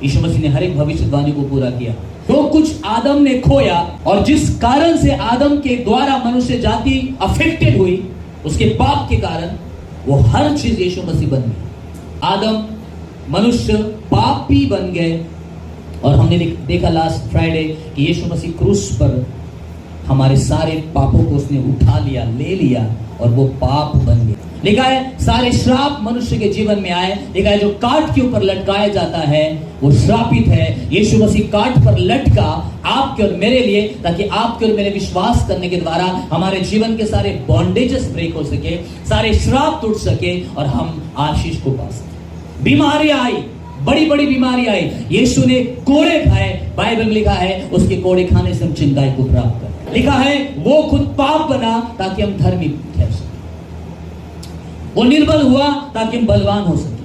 यीशु मसीह ने हर एक भविष्यवाणी को पूरा किया। जो कुछ आदम ने खोया और जिस कारण से आदम के द्वारा मनुष्य जाति अफेक्टेड हुई, उसके पाप के कारण, वो हर चीज यीशु मसीह बन गई। आदम मनुष्य पापी बन गए और हमने देखा लास्ट फ्राइडे कि यीशु मसीह क्रूस पर हमारे सारे पापों को उसने उठा लिया, ले लिया और वो पाप बन गए। लिखा है सारे श्राप मनुष्य के जीवन में आए। लिखा है जो काट के ऊपर लटकाया जाता है वो श्रापित है। यीशु मसीह काट पर लटका आपके और मेरे लिए, ताकि आपके और मेरे विश्वास करने के द्वारा हमारे जीवन के सारे बॉन्डेजेस ब्रेक हो सके, सारे श्राप टूट सके और हम आशीष को पा सके। बीमारियां आई, बड़ी बड़ी बीमारी आई, यीशु ने कोड़े खाए। बाइबल में लिखा है उसके कोड़े खाने से हम चंगाई को प्राप्त करें। लिखा है वो खुद पाप बना ताकि हम धर्मी ठहर सके। वो निर्बल हुआ ताकि हम बलवान हो सके।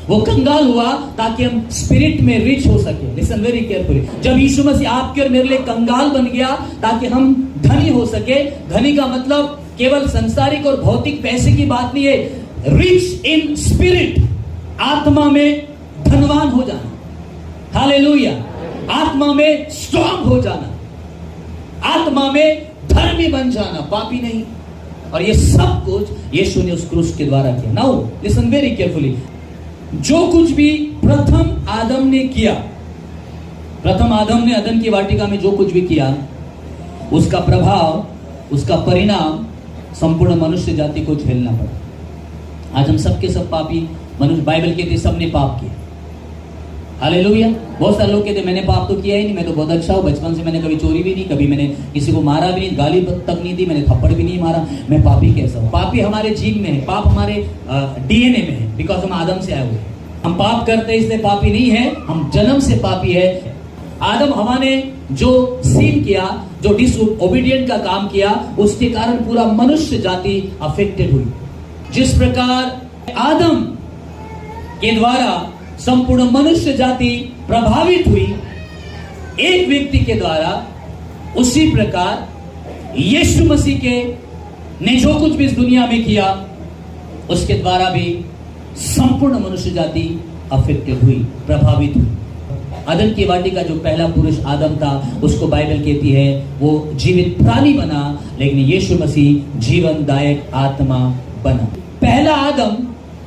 वो कंगाल हुआ ताकि हम स्पिरिट में रिच हो सके। Listen very carefully. जब यीशु मसीह आपके और मेरे लिए कंगाल बन गया ताकि हम धनी हो सके। धनी का मतलब केवल संसारिक और भौतिक पैसे की बात नहीं है, रिच इन स्पिरिट, आत्मा में धनवान हो जाना। हालेलुया। आत्मा में स्ट्रांग हो जाना, आत्मा में धर्मी बन जाना, पापी नहीं। और ये सब कुछ यीशु ने उस क्रूस के द्वारा किया। Now listen very carefully. जो कुछ भी प्रथम आदम ने किया, प्रथम आदम ने अदन की वाटिका में जो कुछ भी किया, उसका प्रभाव, उसका परिणाम संपूर्ण मनुष्य जाति को झेलना पड़ा। आज हम सबके सब पापी मनुष्य। बाइबल कहती है सबने पाप किया। हालेलुया। बहुत सारे लोग कहते मैंने पाप तो किया ही नहीं, मैं तो बहुत अच्छा हूँ, बचपन से मैंने कभी चोरी भी नहीं, कभी मैंने किसी को मारा भी नहीं, गाली तक नहीं दी, मैंने थप्पड़ भी नहीं मारा, मैं पापी कैसा हूँ? पापी हमारे जीन में है, पाप हमारे डीएनए में है, बिकॉज हम आदम से आए हुए हैं। हम पाप करते हैं इसलिए पापी नहीं है, हम जन्म से पापी है। आदम हवा ने जो सीन किया, जो डिसओबीडिएंट का काम किया, उसके कारण पूरा मनुष्य जाति अफेक्टेड हुई। जिस प्रकार आदम के द्वारा संपूर्ण मनुष्य जाति प्रभावित हुई एक व्यक्ति के द्वारा, उसी प्रकार यीशु मसीह के ने जो कुछ भी इस दुनिया में किया, उसके द्वारा भी संपूर्ण मनुष्य जाति अफेक्टेड हुई, प्रभावित हुई। अदन की वाटिका जो पहला पुरुष आदम था, उसको बाइबल कहती है वो जीवित प्राणी बना, लेकिन यीशु मसीह जीवनदायक आत्मा बना। पहला आदम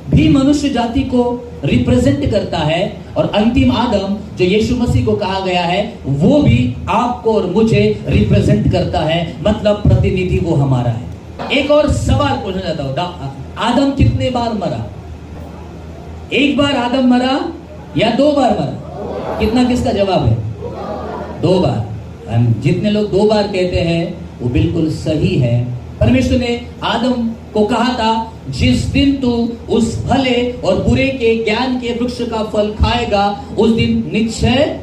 भी मनुष्य जाति को रिप्रेजेंट करता है और अंतिम आदम जो यीशु मसीह को कहा गया है, वो भी आपको और मुझे रिप्रेजेंट करता है, मतलब प्रतिनिधि वो हमारा है। एक और सवाल पूछना चाहता हूं, आदम कितने बार मरा? एक बार आदम मरा या 2 बार मरा? कितना किसका जवाब है? 2 बार। जितने लोग 2 बार कहते हैं वो बिल्कुल सही है। परमेश्वर ने आदम को कहा था जिस दिन तू उस भले और बुरे के ज्ञान के वृक्ष का फल खाएगा उस दिन निश्चय।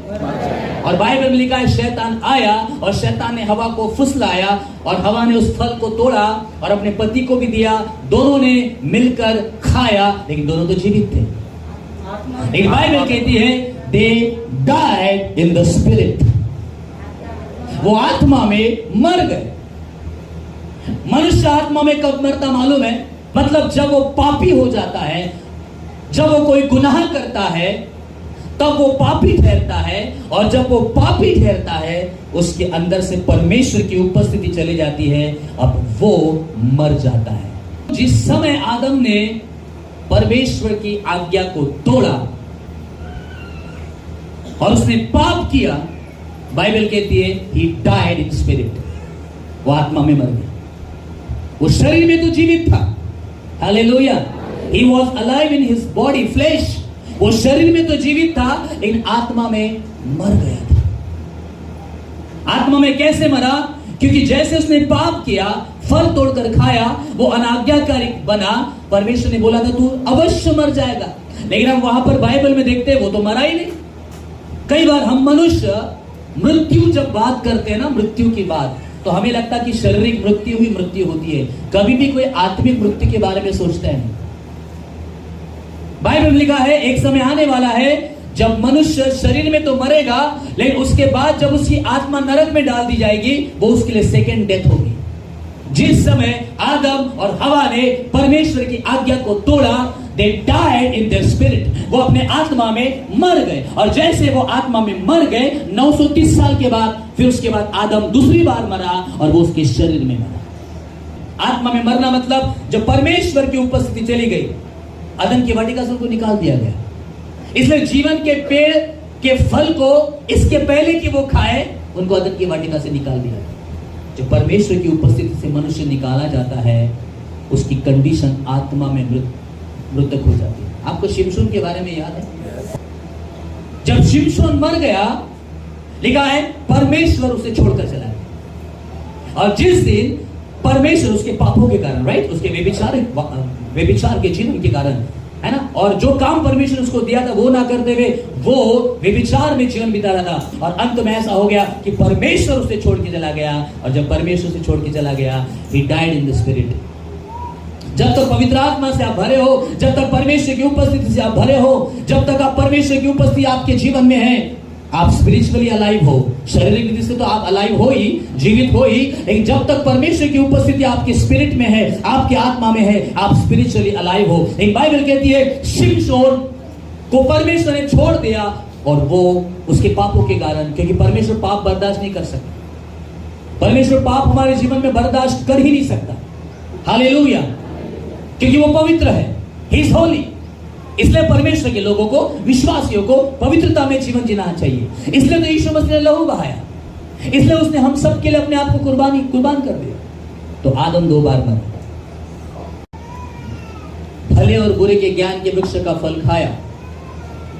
और बाइबल में लिखा है शैतान आया और शैतान ने हवा को फुसलाया और हवा ने उस फल को तोड़ा और अपने पति को भी दिया, दोनों ने मिलकर खाया, लेकिन दोनों तो जीवित थे। लेकिन बाइबल कहती है they died in the spirit, वो आत्मा में मर गए। मनुष्य आत्मा में कब मरता मालूम है? मतलब जब वो पापी हो जाता है, जब वो कोई गुनाह करता है, तब वो पापी ठहरता है, और जब वो पापी ठहरता है उसके अंदर से परमेश्वर की उपस्थिति चली जाती है, अब वो मर जाता है। जिस समय आदम ने परमेश्वर की आज्ञा को तोड़ा और उसने पाप किया, बाइबल कहती है ही डाइड इन स्पिरिट, वो आत्मा में मर गया। वो शरीर में तो जीवित था, hallelujah, he was alive in his body flesh, वो शरीर में तो जीवित था लेकिन आत्मा में मर गया था। आत्मा में कैसे मरा? क्योंकि जैसे उसने पाप किया, फल तोड़कर खाया, वो अनाज्ञाकारी बना। परमेश्वर ने बोला था तू अवश्य मर जाएगा, लेकिन हम वहां पर बाइबल में देखते हैं वो तो मरा ही नहीं। कई बार हम मनुष्य मृत्यु जब बात करते हैं ना, मृत्यु की बात, तो हमें लगता है कि शारीरिक मृत्यु ही मृत्यु होती है, कभी भी कोई आत्मिक मृत्यु के बारे में सोचते हैं। बाइबल में लिखा है एक समय आने वाला है जब मनुष्य शरीर में तो मरेगा, लेकिन उसके बाद जब उसकी आत्मा नरक में डाल दी जाएगी, वो उसके लिए सेकेंड डेथ होगी। जिस समय आदम और हवा ने परमेश्वर की आज्ञा को तोड़ा, they died in their spirit. वो अपने आत्मा में मर गए, और जैसे वो आत्मा में मर गए 930 साल के बाद, फिर उसके बाद आदम दूसरी बार मरा और वो उसके शरीर में मरा। आत्मा में मरना मतलब जब परमेश्वर की उपस्थिति चली गई, अदन की वाटिका से उनको निकाल दिया गया। इसलिए जीवन के पेड़ के फल को इसके पहले कि वो खाए, उनको अदन की वाटिका से निकाल दिया गया। जब परमेश्वर की उपस्थिति से मनुष्य निकाला जाता है, उसकी कंडीशन आत्मा में मृतक हो जाती है। आपको शिमशोन के बारे में याद है? जब शिमशोन मर गया, लिखा है परमेश्वर उसे छोड़कर चला गया। और जिस दिन परमेश्वर उसके पापों के कारण, राइट, उसके व्यभिचार के जीवन के कारण, है ना, और जो काम परमेश्वर उसको दिया था वो ना करते हुए वो व्यभिचार में जीवन बिता रहा था, और अंत में ऐसा हो गया कि परमेश्वर उसे छोड़ के चला गया। और जब परमेश्वर उसे छोड़ के चला गया, he died in the spirit। जब तक पवित्र आत्मा से आप भरे हो, जब तक परमेश्वर की उपस्थिति से आप भरे हो, जब तक आप परमेश्वर की उपस्थिति आपके जीवन में है, आप स्पिरिचुअली अलाइव हो। शारीरिक रीति से तो आप अलाइव हो ही, जीवित हो ही, लेकिन जब तक परमेश्वर की उपस्थिति आपके स्पिरिट में है, आपके आत्मा में है, आप स्पिरिचुअली अलाइव हो। एक बाइबल कहती है शिमशोन को परमेश्वर ने छोड़ दिया, और वो उसके पापों के कारण, क्योंकि परमेश्वर पाप बर्दाश्त नहीं कर सकता। परमेश्वर पाप हमारे जीवन में बर्दाश्त कर ही नहीं सकता। हालेलुया, क्योंकि वो पवित्र है, ही इज होली। इसलिए परमेश्वर के लोगों को, विश्वासियों को पवित्रता में जीवन जीना चाहिए। इसलिए तो यीशु मसीह ने लहू बहाया, इसलिए उसने हम सब के लिए अपने आप को कुर्बान कर दिया। तो आदम 2 बार मरा, भले और बुरे के ज्ञान के वृक्ष का फल खाया।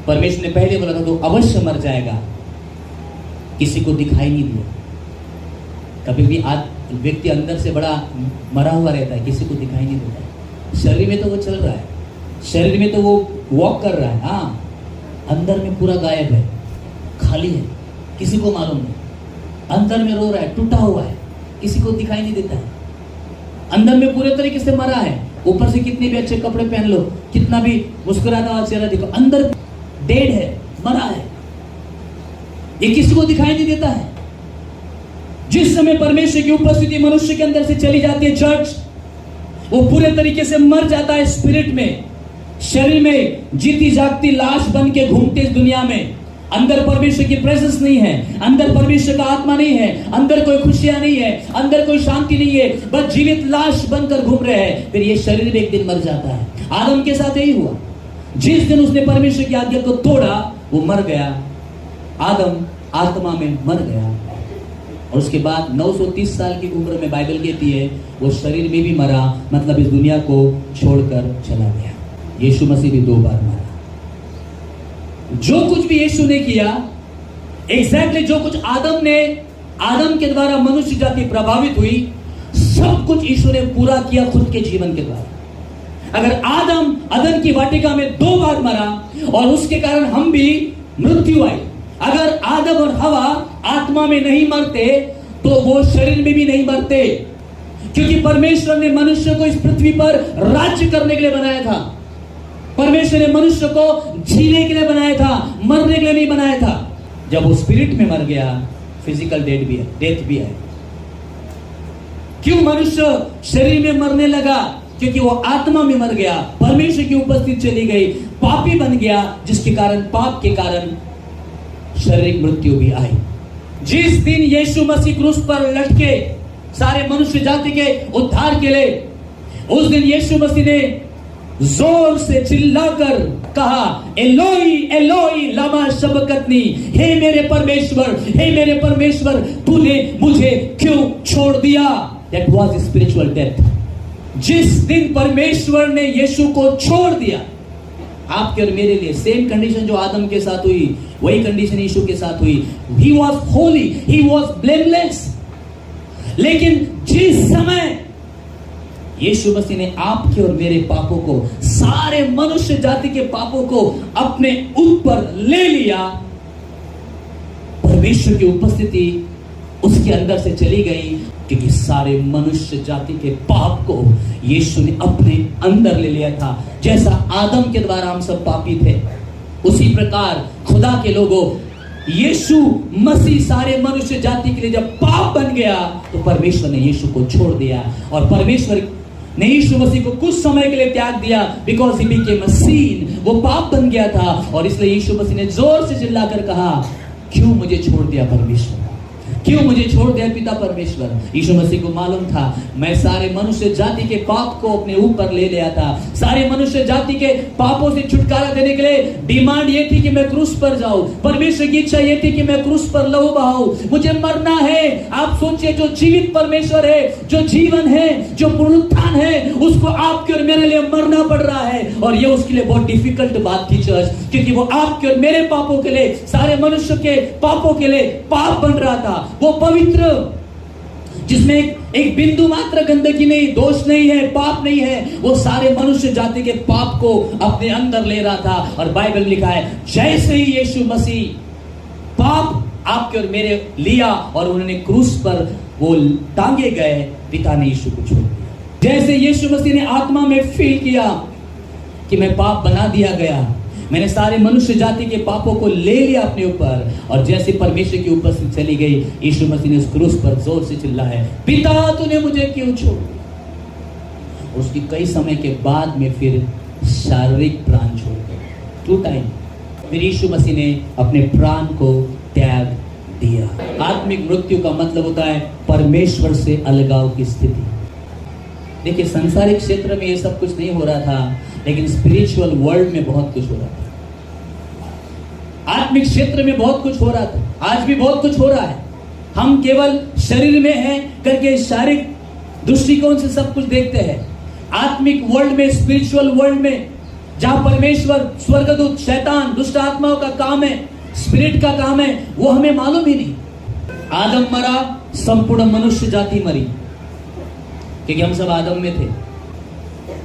परमेश्वर ने पहले बोला था तो अवश्य मर जाएगा, किसी को दिखाई नहीं दिया। कभी भी व्यक्ति अंदर से बड़ा मरा हुआ रहता है, किसी को दिखाई नहीं देता। शरीर में तो वो चल रहा है, शरीर में तो वो वॉक कर रहा है, हाँ, अंदर में पूरा गायब है, खाली है, किसी को मालूम नहीं। अंदर में रो रहा है, टूटा हुआ है, किसी को दिखाई नहीं देता है। अंदर में पूरे तरीके से मरा है, ऊपर से कितने भी अच्छे कपड़े पहन लो, कितना भी मुस्कुराता हुआ चेहरा देखो, अंदर डेड है, मरा है, ये किसी को दिखाई नहीं देता है। जिस समय परमेश्वर की उपस्थिति मनुष्य के अंदर से चली जाती है, चर्च, वो पूरे तरीके से मर जाता है स्पिरिट में, शरीर में जीती जागती लाश बन के घूमते इस दुनिया में। अंदर परमेश्वर की प्रेजेंस नहीं है, अंदर परमेश्वर का आत्मा नहीं है, अंदर कोई खुशियां नहीं है, अंदर कोई शांति नहीं है, बस जीवित लाश बनकर घूम रहे हैं। फिर ये शरीर में एक दिन मर जाता है। आदम के साथ यही हुआ, जिस दिन उसने परमेश्वर की आज्ञा को तोड़ा, वो मर गया। आदम आत्मा में मर गया, और उसके बाद 930 साल की उम्र में बाइबल कहती है वो शरीर में भी मरा, मतलब इस दुनिया को छोड़कर चला गया। यीशु मसीह भी 2 बार मरा। जो कुछ भी यीशु ने किया, एग्जैक्टली जो कुछ आदम के द्वारा मनुष्य जाति प्रभावित हुई, सब कुछ यीशु ने पूरा किया खुद के जीवन के द्वारा। अगर आदम अदन की वाटिका में 2 बार मरा और उसके कारण हम भी मृत्यु आई, अगर आदम और हवा आत्मा में नहीं मरते तो वो शरीर में भी नहीं मरते, क्योंकि परमेश्वर ने मनुष्य को इस पृथ्वी पर राज्य करने के लिए बनाया था। परमेश्वर ने मनुष्य को जीने के लिए बनाया था, मरने के लिए नहीं बनाया था। जब वो स्पिरिट में मर गया, फिजिकल डेथ भी है। क्यों मनुष्य शरीर में मरने लगा? क्योंकि वो आत्मा में मर गया, परमेश्वर की उपस्थिति चली गई, पापी बन गया, जिसके कारण, पाप के कारण शारीरिक मृत्यु भी आई। जिस दिन यीशु मसीह क्रूस पर लटके सारे मनुष्य जाति के उद्धार के लिए, उस दिन यीशु मसीह ने जोर से चिल्लाकर कहा, एलोई एलोई लमा शबकतनी, हे मेरे परमेश्वर तूने मुझे क्यों छोड़ दिया। That was spiritual death। जिस दिन परमेश्वर ने यीशु को छोड़ दिया, आपके और मेरे लिए सेम कंडीशन जो आदम के साथ हुई, वही कंडीशन यीशु के साथ हुई। He was holy, he was blameless। लेकिन जिस समय यीशु मसीह ने आपके और मेरे पापों को, सारे मनुष्य जाति के पापों को अपने ऊपर ले लिया, परमेश्वर की उपस्थिति उसके अंदर से चली गई, क्योंकि सारे मनुष्य जाति के पाप को यीशु ने अपने अंदर ले लिया था। जैसा आदम के द्वारा हम सब पापी थे, उसी प्रकार खुदा के लोगों, यीशु मसीह सारे मनुष्य जाति के लिए जब पाप बन गया, तो परमेश्वर ने यीशु को छोड़ दिया। और परमेश्वर ने यीशु मसीह को कुछ समय के लिए त्याग दिया, because he became a sin, वो पाप बन गया था। और इसलिए यीशु मसीह ने जोर से चिल्लाकर कहा, क्यों मुझे छोड़ दिया परमेश्वर, क्यों मुझे छोड़ दिया पिता परमेश्वर। यीशु मसीह को मालूम था मैं सारे मनुष्य जाति के पाप को अपने ऊपर ले लिया था। सारे मनुष्य जाति के पापों से छुटकारा देने के लिए डिमांड ये थी कि मैं क्रूस पर जाऊं। परमेश्वर की इच्छा ये थी कि मैं क्रूस पर लहू बहाऊं, मुझे मरना है। आप सोचिए, जो जीवित परमेश्वर है, जो जीवन है, जो पुनरुत्थान है, उसको आपके और मेरे लिए मरना पड़ रहा है। और ये उसके लिए बहुत डिफिकल्ट बात थी चर्च, क्योंकि वो आपके और मेरे पापों के लिए, सारे मनुष्य के पापों के लिए पाप बन रहा था। वो पवित्र, जिसमें एक बिंदु मात्र गंदगी नहीं, दोष नहीं है, पाप नहीं है, वो सारे मनुष्य जाति के पाप को अपने अंदर ले रहा था। और बाइबल लिखा है, जैसे ही यीशु मसीह पाप आपके और मेरे लिया और उन्होंने क्रूस पर वो टांगे गए, पिता ने यीशु को छोड़ दिया। जैसे यीशु मसीह ने आत्मा में फील किया कि मैं पाप बना दिया गया, मैंने सारे मनुष्य जाति के पापों को ले लिया अपने ऊपर, और जैसे परमेश्वर की उपस्थिति चली गई, यीशु मसीह ने उस क्रूस पर जोर से चिल्लाया, पिता तूने मुझे क्यों छोड़ दिया। उसकी कई समय के बाद में फिर शारीरिक प्राण छोड़ दिया, 2 टाइम फिर यीशु मसीह ने अपने प्राण को त्याग दिया। आत्मिक मृत्यु का मतलब होता है परमेश्वर से अलगाव की स्थिति। देखिए, संसारिक क्षेत्र में ये सब कुछ नहीं हो रहा था, लेकिन स्पिरिचुअल वर्ल्ड में बहुत कुछ हो रहा था। आत्मिक क्षेत्र में बहुत कुछ हो रहा था, आज भी बहुत कुछ हो रहा है। हम केवल शरीर में हैं करके शारीरिक दृष्टिकोण से सब कुछ देखते हैं। आत्मिक वर्ल्ड में, स्पिरिचुअल वर्ल्ड में, जहां परमेश्वर, स्वर्गदूत, शैतान, दुष्ट आत्माओं का काम है, स्पिरिट का काम है, वो हमें मालूम ही नहीं। आदम मरा, संपूर्ण मनुष्य जाति मरी, क्योंकि हम सब आदम में थे।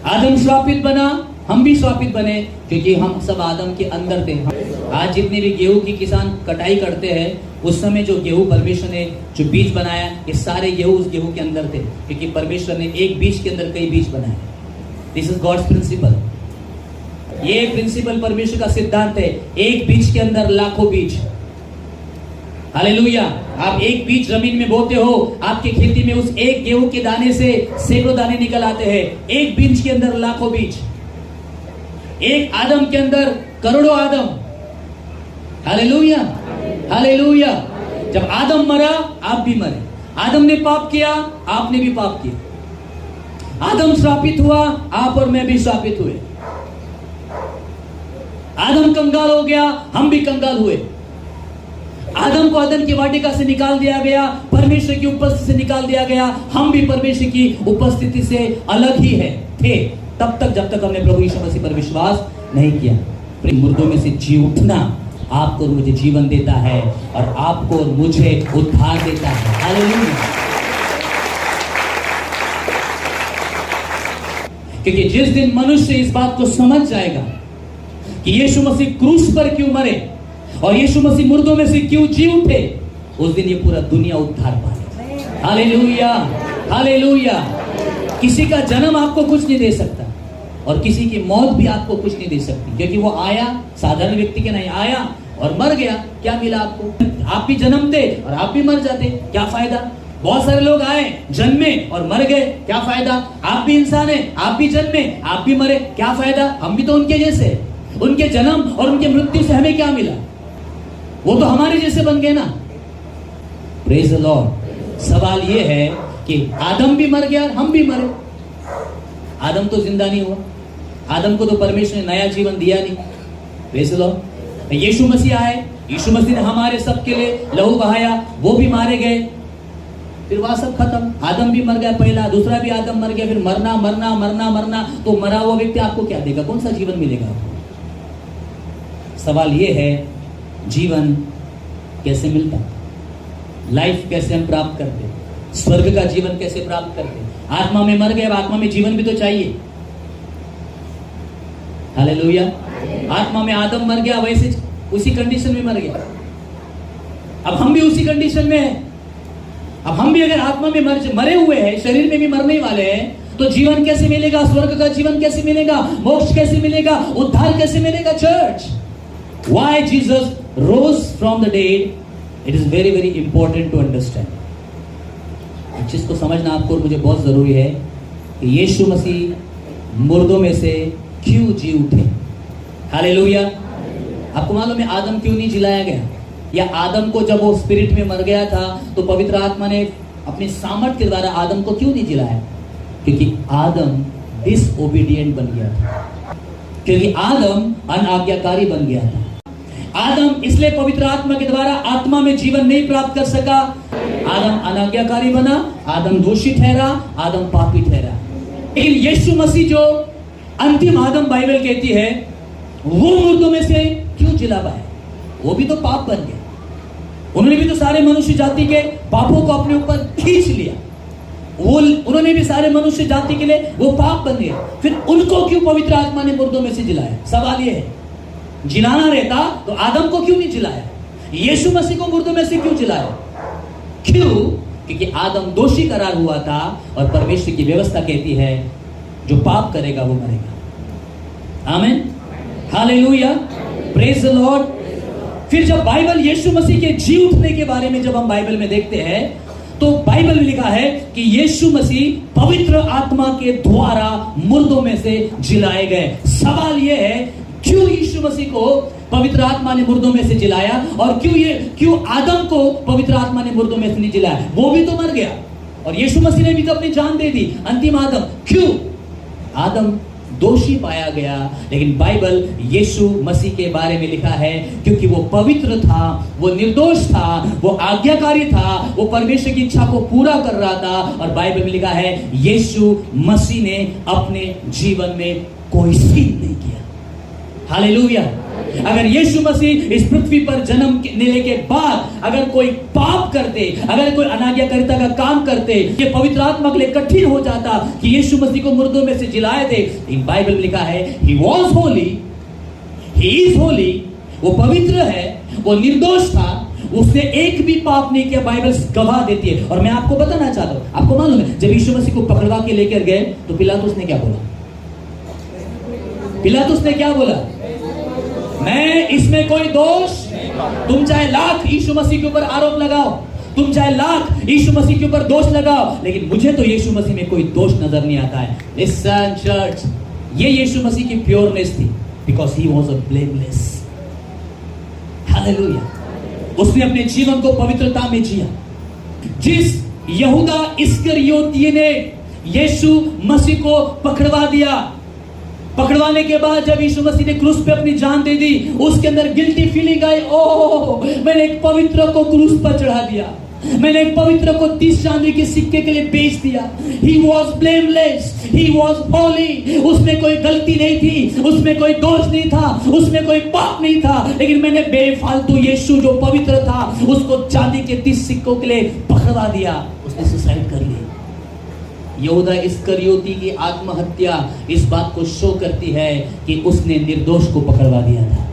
आदम श्रापित बना, हम भी श्रापित बने, क्योंकि हम सब आदम के अंदर थे। आज जितने भी गेहूं की किसान कटाई करते हैं, उस समय जो गेहूं परमेश्वर ने जो बीज बनाया, ये सारे गेहूं उस गेहूं के अंदर थे, क्योंकि परमेश्वर ने एक बीज के अंदर कई बीज बनाए। This is God's principle. ये प्रिंसिपल परमेश्वर का सिद्धांत है, एक बीज के अंदर लाखों बीज। हालेलुया। आप एक बीज जमीन में बोते हो, आपकी खेती में उस एक गेहूं के दाने से सैकड़ों दाने निकल आते हैं। एक बीज के अंदर लाखों बीज, एक आदम के अंदर करोड़ों आदम। Hallelujah, hallelujah. जब आदम मरा, आप भी मरे। आदम ने पाप किया, आपने भी पाप किया। आदम श्रापित हुआ, आप और मैं भी श्रापित हुए। आदम कंगाल हो गया, हम भी कंगाल हुए। आदम को अदन की वाटिका से निकाल दिया गया, परमेश्वर की उपस्थिति से निकाल दिया गया। हम भी परमेश्वर की उपस्थिति से अलग ही थे तब तक, जब तक हमने प्रभु यीशु मसीह पर विश्वास नहीं किया। मुर्दों में से जी उठना आपको और मुझे जीवन देता है, और आपको और मुझे उद्धार देता है। हालेलुया। क्योंकि जिस दिन मनुष्य इस बात को समझ जाएगा कि यीशु मसीह क्रूस पर क्यों मरे और यीशु मसीह मुर्दों में से क्यों जी उठे, उस दिन ये पूरा दुनिया उद्धार पाएगी। Hallelujah, hallelujah. किसी का जन्म आपको कुछ नहीं दे सकता, और किसी की मौत भी आपको कुछ नहीं दे सकती, क्योंकि वो आया साधारण व्यक्ति के नहीं, आया और मर गया। क्या मिला आपको? आप भी जन्मते और आप भी मर जाते, क्या फायदा? बहुत सारे लोग आए, जन्मे और मर गए, क्या फायदा? आप भी इंसान है, आप भी जन्मे, आप भी मरे, क्या फायदा? हम भी तो उनके जैसे। उनके जन्म और उनके मृत्यु से हमें क्या मिला? वो तो हमारे जैसे बन गए ना। Praise the Lord. सवाल ये है कि आदम भी मर गया, हम भी मरे। आदम तो जिंदा नहीं हुआ, आदम को तो परमेश्वर ने नया जीवन दिया नहीं। Praise the lord. Yeshu Masih आए, यीशु मसीह ने हमारे सबके लिए लहू बहाया, वो भी मारे गए, फिर वह सब खत्म। आदम भी मर गया पहला, दूसरा भी आदम मर गया, फिर मरना मरना मरना मरना। तो मरा हुआ व्यक्ति आपको क्या देगा? कौन सा जीवन मिलेगा आपको? सवाल ये है, जीवन कैसे मिलता? लाइफ कैसे हम प्राप्त करते? स्वर्ग का जीवन कैसे प्राप्त करते? आत्मा में मर गए, अब आत्मा में जीवन भी तो चाहिए। हालेलुया। आत्मा में आदम मर गया, वैसे उसी कंडीशन में मर गया। अब हम भी उसी कंडीशन में हैं। अब हम भी अगर आत्मा में मरे हुए हैं, शरीर में भी मरने वाले हैं, तो जीवन कैसे मिलेगा? स्वर्ग का जीवन कैसे मिलेगा? मोक्ष कैसे मिलेगा? उद्धार कैसे मिलेगा? Church, why Jesus rose from the dead, it is very very important to understand। जिसको समझना आपको और मुझे बहुत जरूरी है कि यीशु मसीह मुर्दों में से क्यों जी उठे। हालेलुया। आपको मालूम है आदम क्यों नहीं जिलाया गया? या आदम को जब वो स्पिरिट में मर गया था तो पवित्र आत्मा ने अपने सामर्थ के द्वारा आदम को क्यों नहीं जिलाया? क्योंकि आदम डिसओबीडिएंट बन गया था, क्योंकि आदम अनाज्ञाकारी बन गया था। आदम इसलिए पवित्र आत्मा के द्वारा आत्मा में जीवन नहीं प्राप्त कर सका। आदम अनाज्ञाकारी बना, आदम दोषी ठहरा, आदम पापी ठहरा। लेकिन यीशु मसीह जो अंतिम आदम बाइबल कहती है, वो मुर्दों में से क्यों जिला पाए? वो भी तो पाप बन गया। उन्होंने भी तो सारे मनुष्य जाति के पापों को अपने ऊपर खींच लिया। उन्होंने भी सारे मनुष्य जाति के लिए वो पाप बन गए। फिर उनको क्यों पवित्र आत्मा ने मुर्दों में से जिलाया? सवाल ये है, जिलाना रहता तो आदम को क्यों नहीं जिलाया? यीशु मसीह को मुर्दों में से क्यों जिलाया? क्यों? क्योंकि आदम दोषी करार हुआ था और परमेश्वर की व्यवस्था कहती है जो पाप करेगा वो मरेगा। आमीन, हालेलुया, प्रेज द लॉर्ड। फिर जब बाइबल यीशु मसीह के जी उठने के बारे में जब हम बाइबल में देखते हैं तो बाइबल में लिखा है कि यीशु मसीह पवित्र आत्मा के द्वारा मुर्दों में से जिलाए गए। सवाल यह है, क्यों यीशु मसीह को पवित्र आत्मा ने मुर्दों में से जिलाया और क्यों आदम को पवित्र आत्मा ने मुर्दों में से नहीं जिलाया? वो भी तो मर गया और यीशु मसीह ने भी तो अपनी जान दे दी, अंतिम आदम। क्यों? आदम दोषी पाया गया, लेकिन बाइबल यीशु मसीह के बारे में लिखा है क्योंकि वो पवित्र था, वो निर्दोष था, वो आज्ञाकारी था, वो परमेश्वर की इच्छा को पूरा कर रहा था। और बाइबल में लिखा है यीशु मसीह ने अपने जीवन में कोई सीन नहीं किया। हालेलुया। अगर यीशु मसीह इस पृथ्वी पर जन्म लेने के बाद अगर कोई पाप करते, अगर कोई अनाज्ञाकारिता का काम करते, ये पवित्र आत्मा के लिए कठिन हो जाता कि यीशु मसीह को मुर्दों में से जिलाए थे। इन बाइबल में लिखा है he was Holi, he is Holi, वो पवित्र है, वो निर्दोष था, उसने एक भी पाप नहीं किया। बाइबल गवाह देती है। और मैं आपको बताना चाहता हूं, आपको मालूम है जब यीशु मसीह को पकड़वा के लेकर गए तो पिलातुस ने क्या बोला? पिलातुस ने क्या बोला? मैं इसमें कोई दोष, तुम चाहे लाख यीशु मसीह के ऊपर आरोप लगाओ, तुम चाहे लाख यीशु मसीह के ऊपर दोष लगाओ, लेकिन मुझे तो यीशु मसीह में कोई दोष नजर नहीं आता है। लिसन चर्च, ये यीशु मसीह की प्योरनेस थी, because he was a blameless. Hallelujah. उसने अपने जीवन को पवित्रता में जिया। जिस यहूदा इस्करियोती ने यीशु मसीह को पकड़वा दिया, पकड़वाने के बाद जब यीशु मसीह ने क्रूस पे अपनी जान दे दी, उसके अंदर गिल्टी फीलिंग आई, ओह मैंने एक पवित्र को क्रूस पर चढ़ा दिया, मैंने एक पवित्र को 30 चांदी के सिक्के के लिए बेच दिया। He was blameless, he was holy, उसमें कोई गलती नहीं थी, उसमें कोई दोष नहीं था, उसमें कोई पाप नहीं था, लेकिन मैंने बेफालतू यीशु जो पवित्र था उसको चांदी के 30 सिक्कों के लिए पकड़वा दिया। उसने सुसाइड कर ली। यहूदा इस्करियोती की आत्महत्या इस बात को शो करती है कि उसने निर्दोष को पकड़वा दिया था।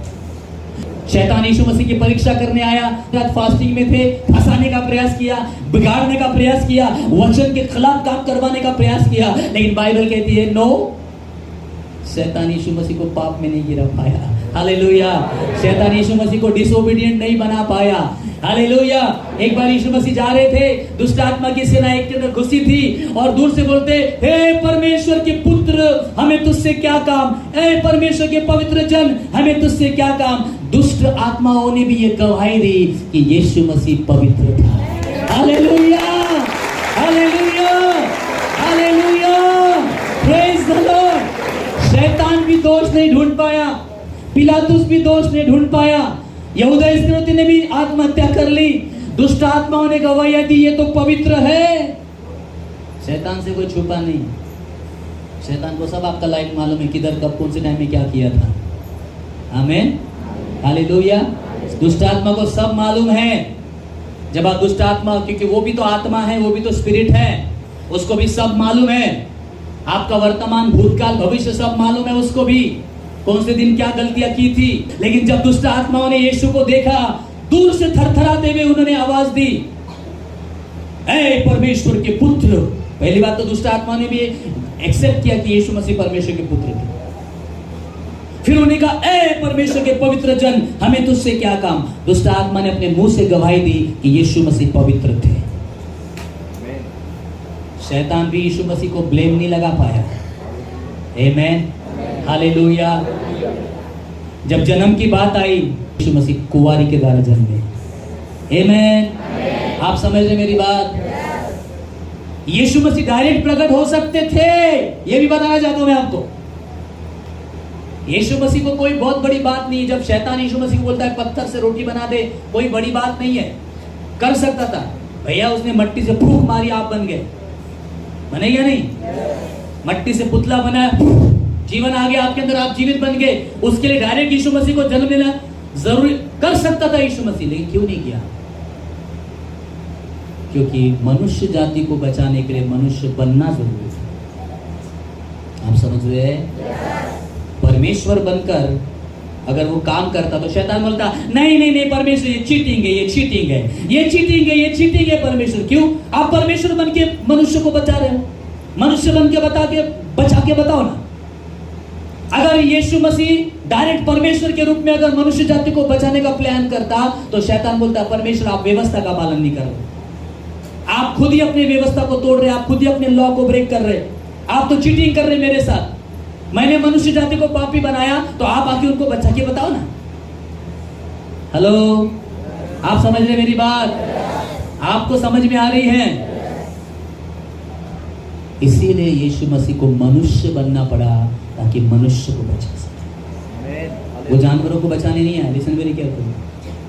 शैतान यीशु मसीह की परीक्षा करने आया, रात फास्टिंग में थे, फंसाने का प्रयास किया, बिगाड़ने का प्रयास किया, वचन के खिलाफ काम करवाने का प्रयास किया, लेकिन बाइबल कहती है नो, शैतान यीशु मसीह को पाप में नहीं गिरा पाया। हालेलुया। शैतान यीशु मसीह को डिसोबीडिएंट नहीं बना पाया। हालेलुया। एक बार यीशु मसीह जा रहे थे, दुष्ट आत्मा की सेना एक के अंदर घुसी थी और दूर से बोलते, हे परमेश्वर के पुत्र हमें तुझसे क्या काम, हे परमेश्वर के पवित्र जन हमें तुझसे क्या काम। दुष्ट आत्माओं ने भी ये गवाही दी कि यीशु मसीह पवित्र था। Hallelujah, hallelujah, hallelujah, praise the Lord. शैतान भी दोष नहीं ढूंढ पाया, पिलातुस भी दोष नहीं ढूंढ पाया, यहूदा इस्करियोती ने भी आत्महत्या कर ली। दुष्ट आत्माओं ने गवाही दी ये तो पवित्र है। शैतान से कोई छुपा नहीं, शैतान को सब आपका लाइफ मालूम है, किधर कब कौन से टाइम में क्या किया था। आमीन, हालेलुया। दुष्ट आत्मा को सब मालूम है। जब आप दुष्ट आत्मा, क्योंकि वो भी तो आत्मा है, वो भी तो स्पिरिट है, उसको भी सब मालूम है। आपका वर्तमान, भूतकाल, भविष्य सब मालूम है उसको भी, कौन से दिन क्या गलतियां की थी। लेकिन जब दुष्ट आत्माओं ने यीशु को देखा, दूर से थरथराते हुए उन्होंने आवाज दी, ऐ परमेश्वर के पुत्र। पहली बात तो दुष्ट आत्मा ने भी एक्सेप्ट किया कि यीशु मसीह परमेश्वर के पुत्र थे। फिर उन्होंने कहा, ऐ परमेश्वर के पवित्र जन हमें तुझसे क्या काम। दुष्ट आत्मा ने अपने मुंह से गवाही दी कि यीशु मसीह पवित्र थे। शैतान भी यीशु मसीह को ब्लेम नहीं लगा पाया। आमेन, हालेलुया। जब जन्म की बात आई, यीशु मसीह कुंवारी के द्वारा जन्मे। आमेन, आप समझ रहे मेरी बात? यीशु मसीह डायरेक्ट प्रकट हो सकते थे, यह भी बताना चाहता हूं मैं आपको। यीशु मसीह को कोई बहुत बड़ी बात नहीं है। जब शैतान यीशु मसीह को बोलता है पत्थर से रोटी बना दे, कोई बड़ी बात नहीं है, कर सकता था भैया। उसने मट्टी से फूंक मारी, आप बन गए, बने या नहीं? मट्टी से पुतला बनाया, जीवन आ गया आपके अंदर, आप जीवित बन गए। उसके लिए डायरेक्ट यीशु मसीह को जन्म देना जरूरी कर सकता था यीशु मसीह, लेकिन क्यों नहीं किया? क्योंकि मनुष्य जाति को बचाने के लिए मनुष्य बनना जरूरी था। आप समझ रहे हैं? परमेश्वर बनकर अगर वो काम करता तो शैतान बोलता नहीं नहीं नहीं परमेश्वर ये चीटिंग है, ये चीटिंग है, ये चीटिंग है, ये चीटिंग है। परमेश्वर क्यों? आप परमेश्वर बन के मनुष्य को बचा रहे हो। मनुष्य बन के बचा के बताओ ना। अगर यीशु मसीह डायरेक्ट परमेश्वर के रूप में अगर मनुष्य जाति को बचाने का प्लान करता तो शैतान बोलता परमेश्वर आप व्यवस्था का पालन नहीं कर रहे, आप खुद ही अपनी व्यवस्था को तोड़ रहे, आप खुद ही अपने लॉ को ब्रेक कर रहे, आप तो चीटिंग कर रहे मेरे साथ। मैंने मनुष्य जाति को पापी बनाया तो आप आके उनको बचा के बताओ ना। हेलो, आप समझ रहे मेरी बात? आपको समझ में आ रही है? इसीलिए यीशु मसीह को मनुष्य बनना पड़ा ताकि मनुष्य को बचा सके। वो जानवरों को बचाने नहीं आया। लिसन वेरी केयरफुली,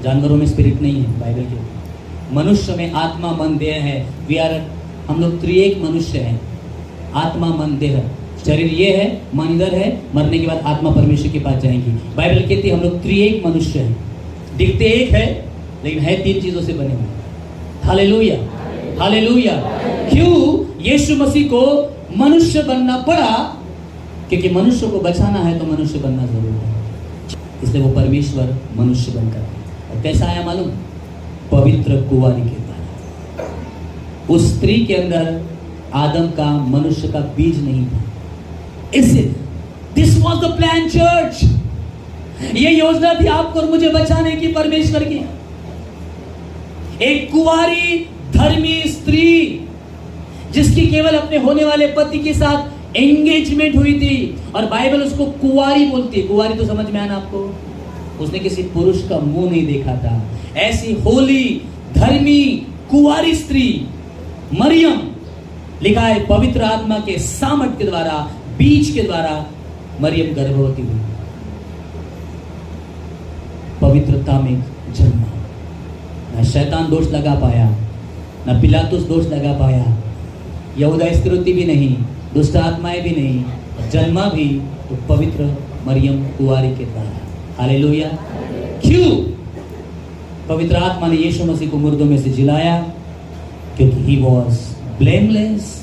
जानवरों में स्पिरिट नहीं है बाइबल के। मनुष्य में आत्मा मन देह है। वी आर, हम लोग त्रिएक मनुष्य हैं। आत्मा मन देह, शरीर ये है, मन इधर है, मरने के बाद आत्मा परमेश्वर के पास जाएंगी। बाइबल कहती है हम लोग त्रिएक मनुष्य हैं। दिखते एक है लेकिन है तीन चीजों से बने हुए। Hallelujah, hallelujah. क्यों यीशु मसीह को मनुष्य बनना पड़ा? क्योंकि मनुष्य को बचाना है तो मनुष्य बनना जरूरी है। इसलिए वो परमेश्वर मनुष्य बनकर आया। और कैसा आया मालूम? पवित्र कुंवारी के द्वारा। उस स्त्री के अंदर आदम का, मनुष्य का बीज नहीं था। This was the plan church. ये योजना थी आपको और मुझे बचाने की परमेश्वर की। एक कुंवारी धर्मी स्त्री जिसकी केवल अपने होने वाले पति के साथ एंगेजमेंट हुई थी, और बाइबल उसको कुंवारी बोलती है। कुंवारी तो समझ में आया ना आपको? उसने किसी पुरुष का मुंह नहीं देखा था। ऐसी होली धर्मी कुंवारी स्त्री मरियम, लिखा है पवित्र आत्मा के सामर्थ के द्वारा, बीज के द्वारा मरियम गर्भवती हुई, पवित्रता में जन्मा। न शैतान दोष लगा पाया, न पिलातुस दोष लगा पाया, यहूदा इस्करियोती भी नहीं, दुष्ट आत्माएं भी नहीं, जन्मा भी तो पवित्र मरियम कुंवारी के द्वारा। हालेलुया। क्यों? पवित्र आत्मा ने यीशु मसीह को मुर्दों में से जिलाया, क्योंकि he was blameless,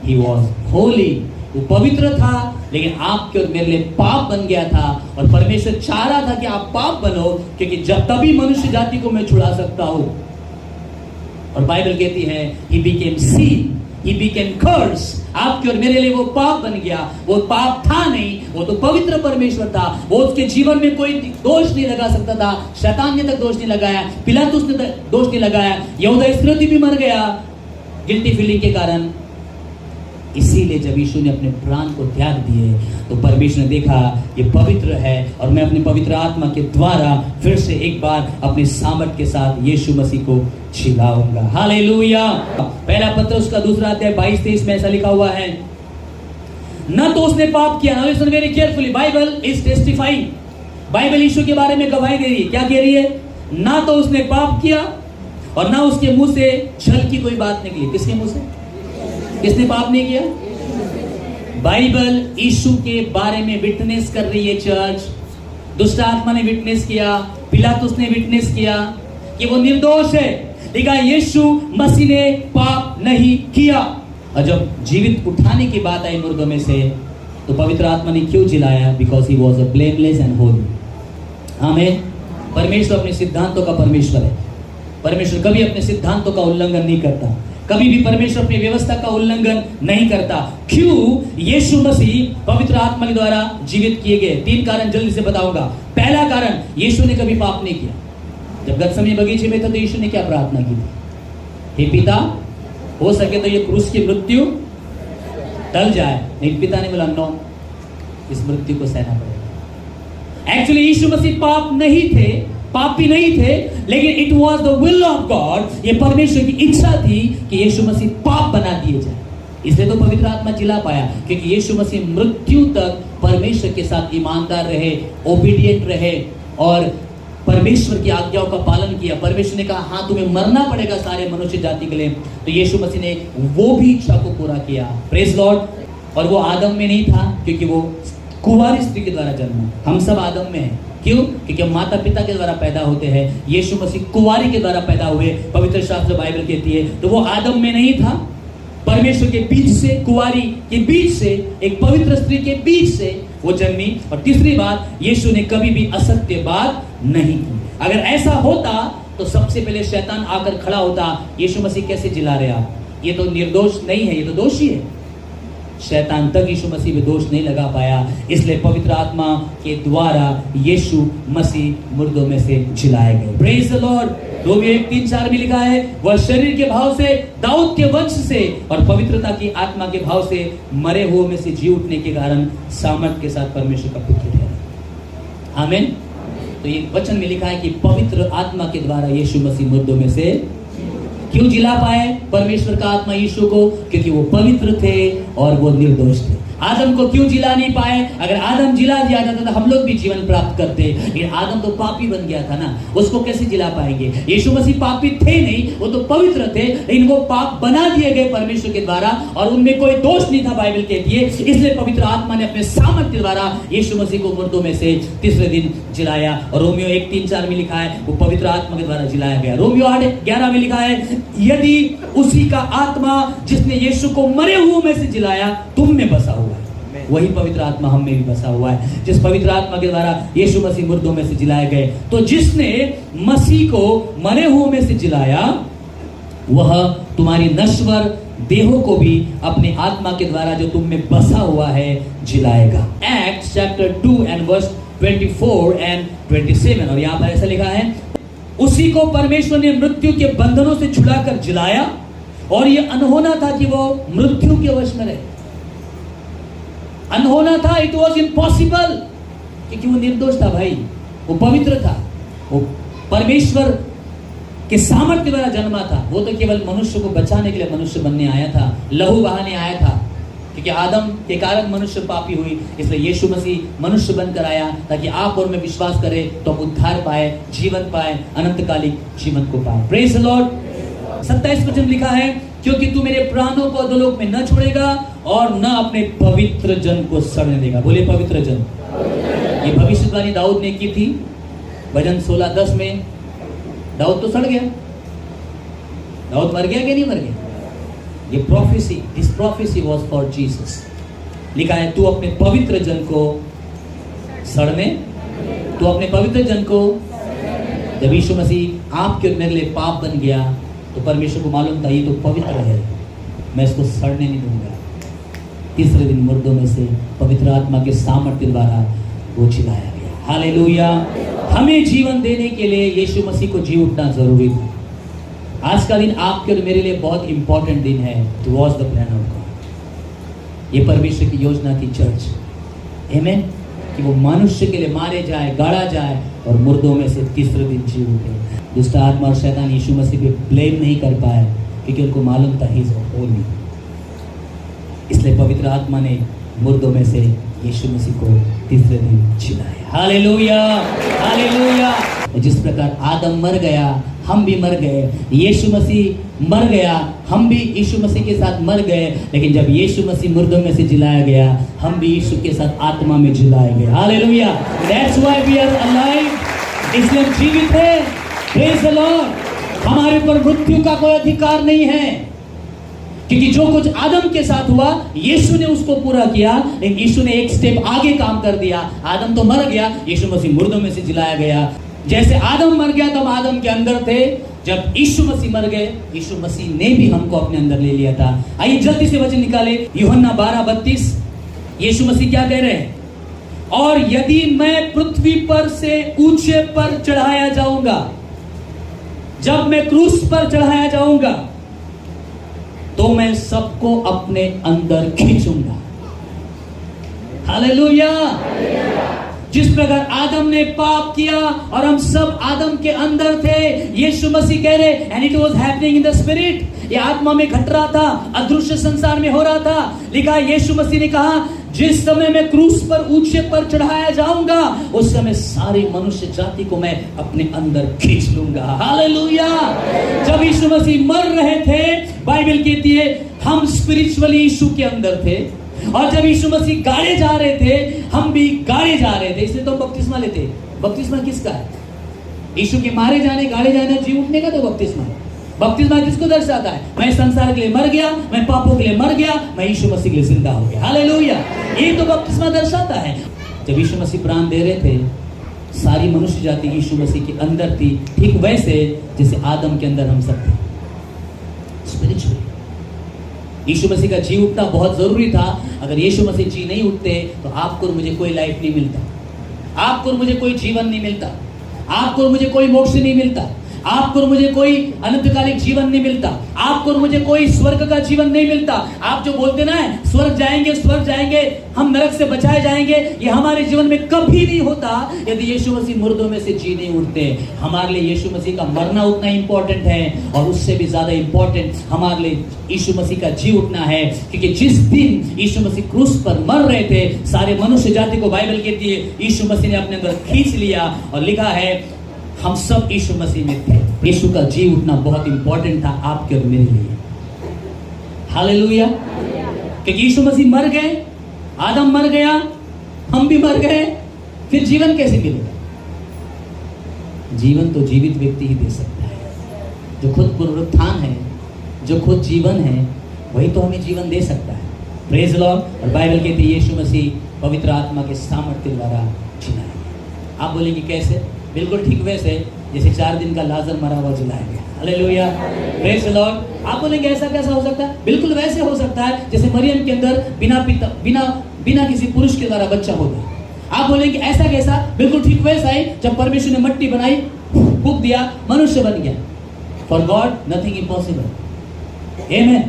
he was Holi. वो पवित्र था लेकिन आपके और मेरे लिए पाप बन गया था, और परमेश्वर चाह रहा था कि आप पाप बनो, क्योंकि जब तभी मनुष्य जाति को मैं छुड़ा सकता हूं। और बाइबल कहती है he became sin, he became curse। आपके और मेरे लिए वो पाप बन गया। वो पाप था नहीं, वो तो पवित्र परमेश्वर था। वो उसके जीवन में कोई दोष नहीं लगा सकता था। शैतान ने तक दोष नहीं लगाया, पिलातुस ने दोष नहीं लगाया, यहूदा इस्करियोती भी मर गया गिल्टी फीलिंग के कारण। इसीलिए जब यीशु ने अपने प्राण को त्याग दिए तो परमेश्वर ने देखा ये पवित्र है, और मैं अपनी पवित्र आत्मा के द्वारा फिर से एक बार अपने सामर्थ के साथ यीशु मसीह को छिलाऊंगा। हालेलुया। पहला पत्रस का 2 अध्याय 22-23 में ऐसा लिखा हुआ है, न तो उसने पाप किया। Now listen very carefully, Bible is testifying. Bible Yeshu के बारे में गवाही दे रही है। क्या कह रही है? ना तो उसने पाप किया और ना उसके मुंह से छल की कोई बात निकली। किसके मुंह से? किसने पाप नहीं किया? बाइबल यीशु के बारे में विटनेस कर रही है चर्च। दुष्ट आत्मा ने विटनेस किया, पिलातुस ने विटनेस किया कि वो निर्दोष है। देखा, यीशु मसीह ने पाप नहीं किया। और जब जीवित उठाने की बात आई मुर्दों में से, तो पवित्र आत्मा ने क्यों जिलाया? Because he was a blameless and holy. आमीन। परमेश्वर अपने सिद्धांतों का परमेश्वर है। परमेश्वर कभी अपने सिद्धांतों का उल्लंघन नहीं करता, कभी भी परमेश्वर अपनी व्यवस्था का उल्लंघन नहीं करता। क्यों? यीशु मसीह पवित्र आत्मा के द्वारा जीवित किए गए। 3 कारण जल्दी से बताऊंगा। पहला कारण, यीशु ने कभी पाप नहीं किया। जब गतसमनी बगीचे में था तो यीशु ने क्या प्रार्थना की थी? हे पिता, हो सके तो ये क्रूस की मृत्यु टल जाए, लेकिन पिता ने बोला नो, इस मृत्यु को सहना पड़ेगा। एक्चुअली यीशु मसीह पापी नहीं थे, लेकिन it was the will of God, ये परमेश्वर की इच्छा थी कि यीशु मसीह पाप बना दिए जाए। इसलिए तो पवित्र आत्मा जिला पाया, क्योंकि यीशु मसीह मृत्यु तक परमेश्वर के साथ ईमानदार रहे, ओबीडिएंट रहे और परमेश्वर की आज्ञाओं का पालन किया। परमेश्वर ने कहा हाँ तुम्हें मरना पड़ेगा सारे मनुष्य जाति के लिए, तो यीशु मसीह ने वो भी इच्छा को पूरा किया। Praise Lord. और वो आदम में नहीं था, क्योंकि वो कुंवारी स्त्री के द्वारा जन्मा। हम सब आदम में हैं, क्यों? क्योंकि हम माता पिता के द्वारा पैदा होते हैं। यीशु मसीह कुंवारी के द्वारा पैदा हुए, पवित्र शास्त्र बाइबल कहती है। तो वो आदम में नहीं था, परमेश्वर के बीच से, कुंवारी के बीच से, एक पवित्र स्त्री के बीच से वो जन्मी। और तीसरी बात, यीशु ने कभी भी असत्य बात नहीं की। अगर ऐसा होता तो सबसे पहले शैतान आकर खड़ा होता, यीशु मसीह कैसे जिला रहे आप, ये तो निर्दोष नहीं है, ये तो दोषी है। शैतान तक यीशु मसीह पे दोष नहीं लगा पाया, इसलिए पवित्र आत्मा के द्वारा यीशु मसीह मुर्दों में से जिलाए गए। Praise the Lord. रोमियो 1:3-4 में लिखा है, वह शरीर के भाव से, दाऊद के वंश से और पवित्रता की आत्मा के भाव से मरे हुए में से जी उठने के कारण सामर्थ के साथ परमेश्वर का पुत्र ठहरा। आमीन। तो ये वचन में लिखा है कि पवित्र आत्मा के द्वारा यीशु मसीह मुर्दों में से क्यों जिला पाए परमेश्वर का आत्मा यीशु को? क्योंकि वो पवित्र थे और वो निर्दोष थे। आदम को क्यों जिला नहीं पाए? अगर आदम जिला दिया जाता तो हम लोग भी जीवन प्राप्त करते, लेकिन आदम तो पापी बन गया था ना, उसको कैसे जिला पाएंगे? यीशु मसीह पापी थे नहीं, वो तो पवित्र थे, लेकिन वो पाप बना दिए गए परमेश्वर के द्वारा और उनमें कोई दोष नहीं था, बाइबल कहती है। इसलिए पवित्र आत्मा ने अपने सामर्थ्य के द्वारा यीशु मसीह को मुर्दों में से तीसरे दिन जिलाया। और रोमियो 1:3-4 में लिखा है, वो पवित्र आत्मा के द्वारा जिलाया गया। रोमियो 8:11 में लिखा है, यदि उसी का आत्मा जिसने यीशु को मरे हुए में से जिलाया तुम में बसा हुआ है, वही पवित्र आत्मा हम में भी बसा हुआ है। जिस पवित्र आत्मा के द्वारा यीशु मसीह मुर्दों में से जिलाए गए, तो जिसने मसीह को मरे हुए में से जिलाया, वह तुम्हारी नश्वर देहों को भी अपने आत्मा के द्वारा जो तुम में बसा हुआ है जिलाएगा। Acts chapter 2 and verse 24 and 27। और यहाँ पर ऐसा लिखा है, उसी को परमेश्वर ने मृत्यु के बंधनों से छुड़ाकर जिलाया, और यह अनहोना था कि वो मृत्यु के वश में रहे। अनहोना था, इट वॉज इम्पॉसिबल, क्योंकि वो निर्दोष था भाई, वो पवित्र था, वो परमेश्वर के सामर्थ्य के द्वारा जन्मा था। वो तो केवल मनुष्य को बचाने के लिए मनुष्य बनने आया था, लहू बहाने आया था, क्योंकि आदम के कारण मनुष्य पापी हुई। इसलिए यीशु मसीह मनुष्य बनकर आया ताकि आप और मैं विश्वास करें तो हम उद्धार पाए, जीवन पाए, अनंतकालिक जीवन को पाए। Praise the Lord. 27 वचन लिखा है, क्योंकि तू मेरे प्राणों को अधोलोक में न छोड़ेगा और न अपने पवित्र जन को सड़ने देगा। बोले पवित्र जन। ये भविष्यवाणी दाऊद ने की थी भजन 16:10 में। दाऊद तो सड़ गया, दाऊद मर गया कि नहीं मर गया? ये prophecy, this prophecy was for Jesus. लिखा है, तू अपने पवित्र जन को सड़ने, तू अपने पवित्र जन को, जब यीशु मसीह आपके और मेरे लिए पाप बन गया तो परमेश्वर को मालूम था ये तो पवित्र है, मैं इसको सड़ने नहीं दूंगा। तीसरे दिन मुर्दों में से पवित्र आत्मा के सामर्थ्य द्वारा वो जिलाया गया। हालेलुया। हमें जीवन देने के लिए यीशु मसीह को जी उठना जरूरी था। आज का दिन आपके और मेरे लिए बहुत इंपॉर्टेंट दिन है। It was the plan of God. ये परमेश्वर की योजना थी चर्च, आमीन, कि वो मनुष्य के लिए मारे जाए, गाड़ा जाए और मुर्दों में से तीसरे दिन जी उठे। दुष्ट आत्मा और शैतान यीशु मसीह पे ब्लेम नहीं कर पाए, क्योंकि उनको मालूम था ही इज होली। इसलिए पवित्र आत्मा ने मुर्दों में से यीशु मसीह को तीसरे दिन जिलाया। हालेलुया, हालेलुया। जिस प्रकार आदम मर गया, हम भी मर गए, यीशु मसीह मर गया, हम भी यीशु मसीह के साथ मर गए, लेकिन जब यीशु मसीह मुर्दों में से जिलाया गया, हम भी यीशु के साथ आत्मा में जिलाए गए। Hallelujah. That's why we are alive. इसलिए हम जीवित हैं। Praise the Lord. हमारे ऊपर मृत्यु का कोई अधिकार नहीं है, क्योंकि जो कुछ आदम के साथ हुआ यीशु ने उसको पूरा किया, लेकिन यीशु ने एक स्टेप आगे काम कर दिया। आदम तो मर गया, यीशु मसीह मुर्दों में से जिलाया गया। जैसे आदम मर गया तो हम आदम के अंदर थे, जब यीशु मसीह मर गए, यीशु मसीह ने भी हमको अपने अंदर ले लिया था। आइए जल्दी से वचन निकाले, यूहन्ना 12:32। यीशु मसीह क्या कह रहे हैं? और यदि मैं पृथ्वी पर से ऊंचे पर चढ़ाया जाऊंगा, जब मैं क्रूस पर चढ़ाया जाऊंगा, तो मैं सबको अपने अंदर खींचूंगा। हालेलुया। जिस प्रकार आदम ने पाप किया और हम सब आदम के अंदर थे, यीशु मसीह कह रहे and it was happening in the spirit, ये आत्मा में घट रहा था, अदृश्य संसार में हो रहा था। लिखा यीशु मसीह ने कहा जिस समय मैं क्रूस पर ऊंचे पर चढ़ाया जाऊंगा उस समय सारी मनुष्य जाति को मैं अपने अंदर खींच लूंगा। हालेलुया। जब यीशु मसीह मर रहे थे, बाइबल कहती है हम स्पिरिचुअली यीशु के अंदर थे, और जब यीशु मसीह गाड़े जा रहे थे हम भी गाड़े जा रहे थे। इसलिए तो बपतिस्मा लेते। बपतिस्मा किसका है? यीशु के मारे जाने, गाड़े जाने, जी उठने का तो बपतिस्मा है। बपतिस्मा किसको दर्शाता है? मैं संसार के लिए मर गया, मैं पापों के लिए मर गया, मैं यीशु मसीह के लिए जिंदा हो गया। हालेलुया। ये तो बपतिस्मा दर्शाता है। जब यीशु मसीह प्राण दे रहे थे, सारी मनुष्य जाति यीशु मसीह के अंदर थी, ठीक वैसे जैसे आदम के अंदर हम सब थे। स्पिरिचुअली यीशु मसीह का जी उठना बहुत जरूरी था। अगर यीशु मसीह जी नहीं उठते तो आपको और मुझे कोई लाइफ नहीं मिलता, आपको और मुझे कोई जीवन नहीं मिलता, आपको और मुझे कोई मोक्ष नहीं मिलता, आपको और मुझे कोई अनंतकालिक जीवन नहीं मिलता, आपको और मुझे कोई स्वर्ग का जीवन नहीं मिलता। आप जो बोलते ना स्वर्ग जाएंगे, हम नरक से बचाए जाएंगे, ये हमारे जीवन में कभी नहीं होता यदि यीशु मसीह मुर्दों में से जी नहीं उठते। हमारे लिए यीशु मसीह का मरना उतना इंपॉर्टेंट है, और उससे भी ज्यादा इंपॉर्टेंट हमारे लिए यीशु मसीह का जी उठना है। क्योंकि जिस दिन यीशु मसीह क्रूस पर मर रहे थे, सारे मनुष्य जाति को बाइबल कहती है यीशु मसीह ने अपने अंदर खींच लिया, और लिखा है हम सब यीशु मसीह में थे। यीशु का जी उठना बहुत इंपॉर्टेंट था आपके और मेरे लिए। हालेलुया। क्योंकि यीशु मसीह मर गए, आदम मर गया, हम भी मर गए, फिर जीवन कैसे मिलेगा? जीवन तो जीवित व्यक्ति ही दे सकता है, जो खुद पुनरुत्थान है, जो खुद जीवन है, वही तो हमें जीवन दे सकता है। Praise Lord. और बाइबल कहती है यीशु मसीह पवित्र आत्मा के सामर्थ्य द्वारा जिलाएंगे। आप बोलेंगे कैसे? बिल्कुल ठीक वैसे जैसे 4 दिन का लाजर मरा हुआ जिलाया गया। हालेलुया। Praise the Lord. आप बोलेंगे ऐसा कैसा हो सकता है? बिल्कुल वैसे हो सकता है जैसे मरियम के अंदर बिना किसी पुरुष के द्वारा बच्चा होता। आप बोलेंगे ऐसा कैसा? बिल्कुल ठीक वैसा ही जब परमेश्वर ने मट्टी बनाई, फूंक दिया, मनुष्य बन गया। For God nothing impossible. आमेन।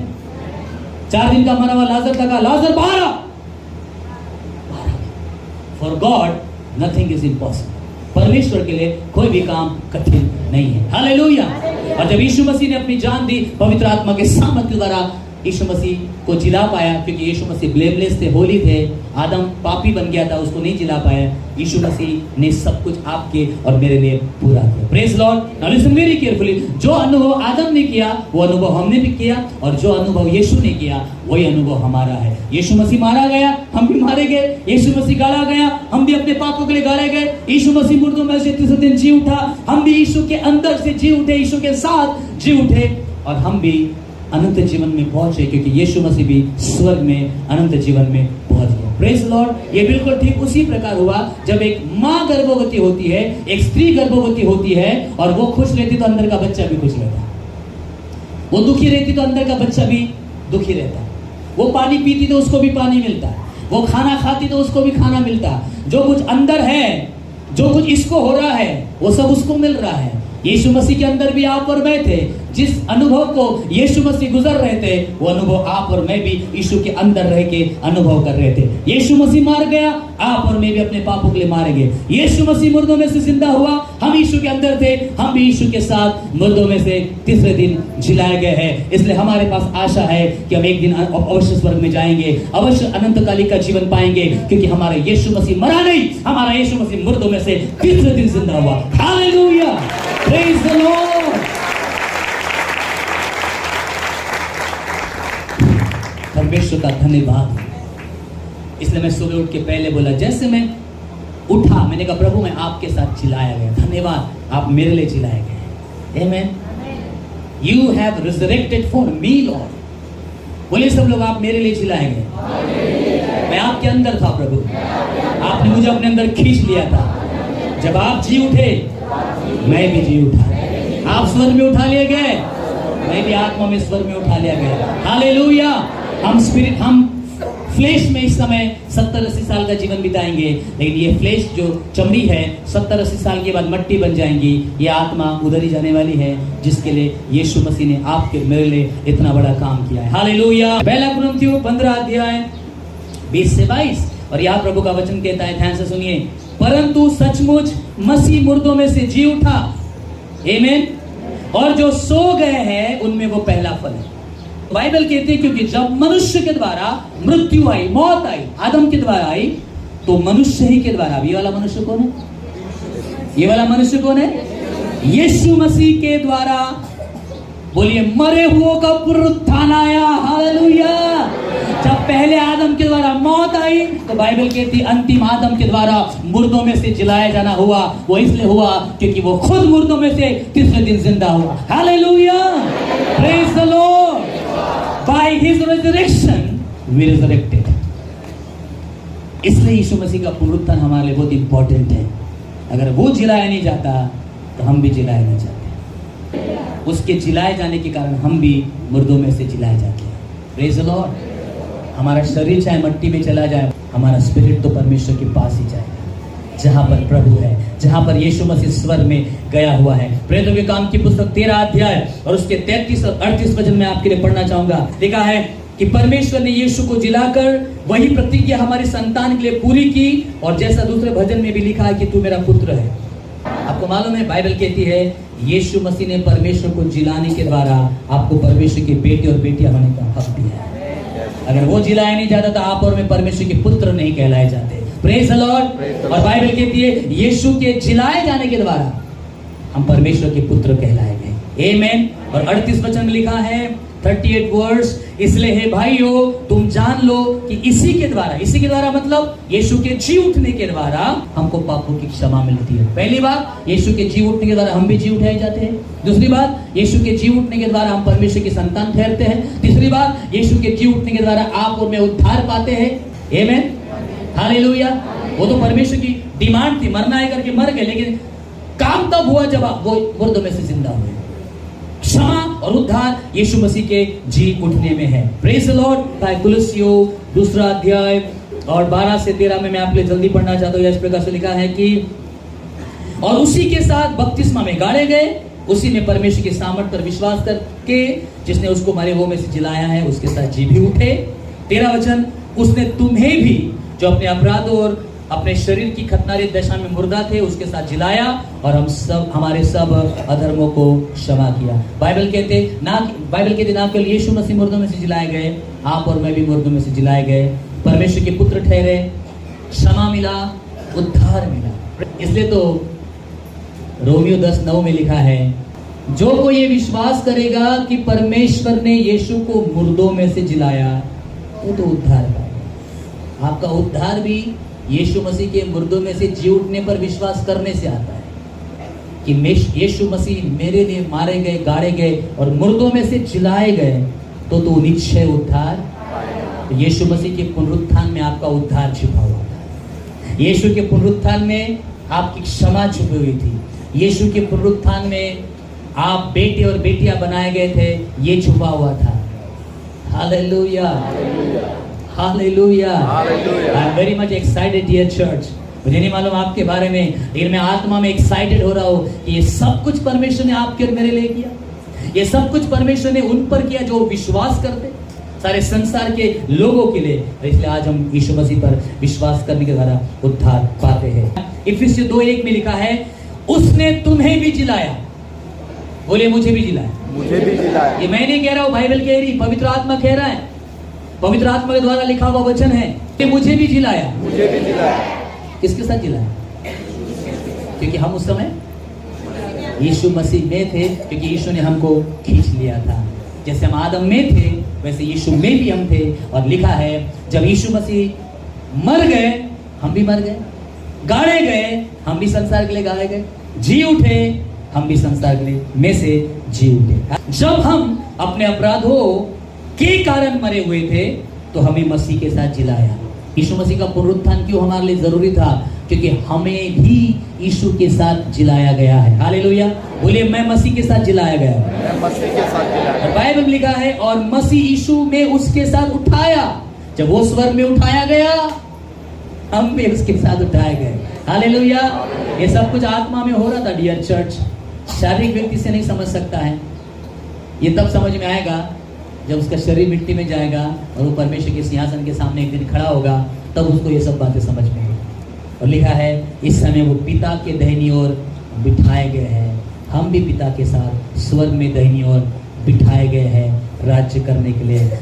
4 दिन का मरा हुआ लाजर का कहा लाजर बाहर आ। For God nothing is impossible. परमेश्वर के लिए कोई भी काम कठिन नहीं है। हालेलुया। और जब यीशु मसीह ने अपनी जान दी पवित्र आत्मा के सामर्थ्य द्वारा, यीशु मसीह को जिला पाया, क्योंकि यीशु मसीह ब्लेमलेस थे, होली थे। आदम पापी बन गया था, उसको नहीं जिला पाया। यीशु मसीह ने सब कुछ आपके और मेरे लिए पूरा किया। Praise Lord. Now listen very carefully. जो अनुभव आदम ने किया वो अनुभव हमने भी किया, और जो अनुभव यीशु ने किया वही अनुभव हमारा है। यीशु मसीह मारा गया, हम भी मारे गए। यीशु मसीह गाला गया, हम भी अपने पापों के लिए गाले गए। यीशु मसीह मुर्दों में से तीसरे दिन जी उठा, हम भी यीशु के अंदर से जी उठे, यीशु के साथ जी उठे, और हम भी अनंत जीवन में पहुंचे, क्योंकि यीशु मसीह भी स्वर्ग में अनंत जीवन में पहुंच गया। Praise Lord. ये बिल्कुल ठीक उसी प्रकार हुआ जब एक माँ गर्भवती होती है, एक स्त्री गर्भवती होती है, और वो खुश रहती तो अंदर का बच्चा भी खुश रहता, वो दुखी रहती तो अंदर का बच्चा भी दुखी रहता, वो पानी पीती तो उसको भी पानी मिलता, वो खाना खाती तो उसको भी खाना मिलता। जो कुछ अंदर है, जो कुछ इसको हो रहा है, वो सब उसको मिल रहा है। यीशु मसीह के अंदर भी आप और मैं थे। जिस अनुभव को यीशु मसीह गुजर रहे थे, वो अनुभव आप और मैं भी यीशु के अंदर रह के अनुभव कर रहे थे। यीशु मसीह मार गया, आप और मैं भी अपने पापों के लिए मारे गए। यीशु मसीह मुर्दों में से जिंदा हुआ, हम यीशु के अंदर थे, हम भी यीशु के साथ मुर्दों में से तीसरे दिन जिलाए गए हैं। इसलिए हमारे पास आशा है कि हम एक दिन अवश्य स्वर्ग में जाएंगे, अवश्य अनंतकालिक का जीवन पाएंगे, क्योंकि हमारा यीशु मसीह मरा नहीं, हमारा यीशु मसीह मुर्दों में से तीसरे दिन जिंदा हुआ। हालेलुया। Praise the Lord. परमेश्वर का धन्यवाद। इसलिए मैं सुबह उठ के पहले बोला, जैसे मैं उठा, मैंने कहा प्रभु मैं आपके साथ जिलाया गया, धन्यवाद आप मेरे लिए जिलाए गए। आमेन। You have resurrected for me lord. बोलिए सब लोग, आप मेरे लिए जिलाए गए। मैं आपके अंदर था प्रभु, आपने मुझे अपने अंदर खींच लिया था। जब आप जी उठे मैं भी जी उठा। आप स्वर्ग में उठा लिए गए, मैं भी आत्मा में स्वर्ग में उठा लिया गया। हालेलुया। हम फ्लेश में इस समय 70-80 साल का जीवन बिताएंगे, लेकिन ये फ्लेश जो चमड़ी है 70-80 साल के बाद मट्टी बन जाएंगी। ये आत्मा उधर ही जाने वाली है जिसके लिए यीशु मसीह ने आपके मेरे लिए इतना बड़ा काम किया है। हालेलुया। पहला कुरिन्थियों 15 अध्याय 20 से 22, और यहाँ प्रभु का वचन कहता है, ध्यान से सुनिए, परंतु सचमुच मसीह मुर्दों में से जी उठा, आमीन, और जो सो गए हैं उनमें वो पहला फल है। बाइबल कहती है क्योंकि जब मनुष्य के द्वारा मृत्यु आई, मौत आई, आदम के द्वारा आई, तो मनुष्य ही के द्वारा, ये वाला मनुष्य कौन है? ये वाला मनुष्य कौन है? यीशु मसीह के द्वारा, बोलिए, मरे हुओं का पुनरुत्थान आया। हालेलुया। जब पहले आदम के द्वारा मौत आई, तो बाइबल कहती है अंतिम आदम के द्वारा मुर्दों में से जिलाया जाना हुआ। वो इसलिए हुआ क्योंकि वो खुद मुर्दों में से तीसरे दिन जिंदा हुआ। Hallelujah, praise the Lord. By his resurrection we resurrected. इसलिए यीशु मसीह का पुनरुत्थान हमारे लिए बहुत इंपॉर्टेंट है। अगर वो जिलाया नहीं जाता तो हम भी जिलाए नहीं जाते। उसके जिलाए जाने के कारण हम भी मुर्दों में से जिलाए जाते हैं। Praise the Lord. हमारा शरीर चाहे मट्टी में चला जाए, हमारा स्पिरिट तो परमेश्वर के पास ही जाएगा, जहां पर प्रभु है, जहां पर यीशु मसीह स्वर्ग में गया हुआ है। प्रेरितों के काम की पुस्तक 13 अध्याय और उसके 33 और 38 वचन में आपके लिए पढ़ना चाहूंगा। लिखा है कि परमेश्वर ने यीशु को जिलाकर वही प्रतिज्ञा हमारी संतान के लिए पूरी की, और जैसा दूसरे भजन में भी लिखा है कि तू मेरा पुत्र है। आपको मालूम है, बाइबल कहती है यीशु मसीह ने परमेश्वर को जिलाने के द्वारा आपको परमेश्वर के बेटे और बेटियां होने का हक दिया है। अगर वो जिलाया नहीं जाता तो आप और मैं परमेश्वर के पुत्र नहीं कहलाए जाते। Praise the Lord. और बाइबल कहती है यीशु के जिलाए जाने के द्वारा हम परमेश्वर के पुत्र कहलाए गए। आमीन। और 38 वचन में लिखा है, 38 वर्ड्स, इसलिए हे भाइयों तुम जान लो कि इसी के द्वारा मतलब यीशु के जी उठने के द्वारा हमको पापों की क्षमा मिलती है। पहली बात, यीशु के जी उठने के द्वारा हम भी जी उठाए जाते हैं। दूसरी बात, यीशु के जी उठने के द्वारा हम परमेश्वर की संतान ठहरते हैं। तीसरी बात, यीशु के जी उठने के द्वारा आप और मैं उद्धार पाते हैं। आमीन, हालेलुया। वो तो परमेश्वर की डिमांड थी, मरना है करके मर गए, लेकिन काम तब हुआ जब वो मुर्दों में से जिंदा हुए। क्षमा और उद्धार यीशु मसीह के जी उठने में है। Praise the Lord. कुलुस्सियों 2 अध्याय और 12 से 13 में मैं आपके लिए जल्दी पढ़ना चाहता हूँ। इस प्रकार से लिखा है कि और उसी के साथ बपतिस्मा में गाड़े गए, उसी में परमेश्वर की सामर्थ पर विश्वास करके जिसने उसको मरे हुओं में से जिलाया है, उसके साथ जी भी उठे। 13 वचन, उसने तुम्हें भी जो अपने अपराधों और अपने शरीर की खतनारी दशा में मुर्दा थे उसके साथ जिलाया, और हमारे सब अधर्मों को क्षमा किया। बाइबल कहते ना केवल यीशु मसीह मुर्दों में से जिलाए गए, आप और मैं भी मुर्दों में से जिलाए गए, परमेश्वर के पुत्र ठहरे, क्षमा मिला, उद्धार मिला। इसलिए तो रोमियो 10:9 में लिखा है, जो कोई ये विश्वास करेगा कि परमेश्वर ने यीशु को मुर्दों में से जिलाया वो तो उद्धार पाएगा। आपका उद्धार भी यीशु मसीह के मुर्दों में से जी उठने पर विश्वास करने से आता है कि यीशु मसीह मेरे लिए मारे गए, गाड़े गए और मुर्दों में से जिलाए गए, तो निश्चय उद्धार। यीशु मसीह के पुनरुत्थान में आपका उद्धार छिपा हुआ था। यीशु के पुनरुत्थान में आपकी क्षमा छुपी हुई थी। यीशु के पुनरुत्थान में आप बेटे और बेटियां बनाए गए थे, ये छुपा हुआ था। Hallelujah, hallelujah. I am very much excited dear church. मुझे नहीं मालूम आपके बारे में, लेकिन मैं आत्मा में एक्साइटेड हो रहा हूँ कि ये सब कुछ परमेश्वर ने आपके और मेरे लिए किया। ये सब कुछ परमेश्वर ने उन पर किया जो विश्वास करते, सारे संसार के लोगों के लिए। इसलिए आज हम यीशु मसीह पर विश्वास करने के द्वारा उद्धार पाते हैं। इफिसियों 2:1 में लिखा है, उसने तुम्हें भी जिलाया। बोलिए, मुझे भी जिलाया। मुझे भी जिलाया। ये मैं नहीं कह रहा हूँ, बाइबल कह रही, पवित्र आत्मा कह रहा है। पवित्र आत्मा के द्वारा लिखा हुआ वचन है कि मुझे भी जिलाया। मुझे भी जिलाया। किसके साथ जिलाया? क्योंकि हम उस समय यीशु मसीह में थे, क्योंकि यीशु ने हमको खींच लिया था। जैसे हम आदम में थे वैसे यीशु में भी हम थे। और लिखा है जब यीशु मसीह मर गए हम भी मर गए, गाड़े गए हम भी संसार के लिए गाड़े गए, जी उठे हम भी संसार के लिए में से जी उठे। जब हम अपने अपराधों के कारण मरे हुए थे तो हमें मसीह के साथ जिलाया। यीशु मसीह का पुनरुत्थान क्यों हमारे लिए जरूरी था? क्योंकि हमें भी यीशु के साथ जिलाया गया है। हालेलुया। बोलिए, मैं मसीह के साथ जिलाया गया। मैं मसीह के साथ जिलाया। और बाइबल में लिखा है और मसीह यीशु में उसके साथ उठाया। जब वो स्वर्ग में उठाया गया, हम भी उसके साथ उठाए गए। हालेलुया। ये सब कुछ आत्मा में हो रहा था डियर चर्च। शारीरिक व्यक्ति से नहीं समझ सकता है। ये तब समझ में आएगा जब उसका शरीर मिट्टी में जाएगा और वो परमेश्वर के सिंहासन के सामने एक दिन खड़ा होगा, तब उसको ये सब बातें समझ में आएगी। और लिखा है इस समय वो पिता के दाहिनी ओर बिठाए गए हैं। हम भी पिता के साथ स्वर्ग में दाहिनी ओर बिठाए गए हैं राज्य करने के लिए।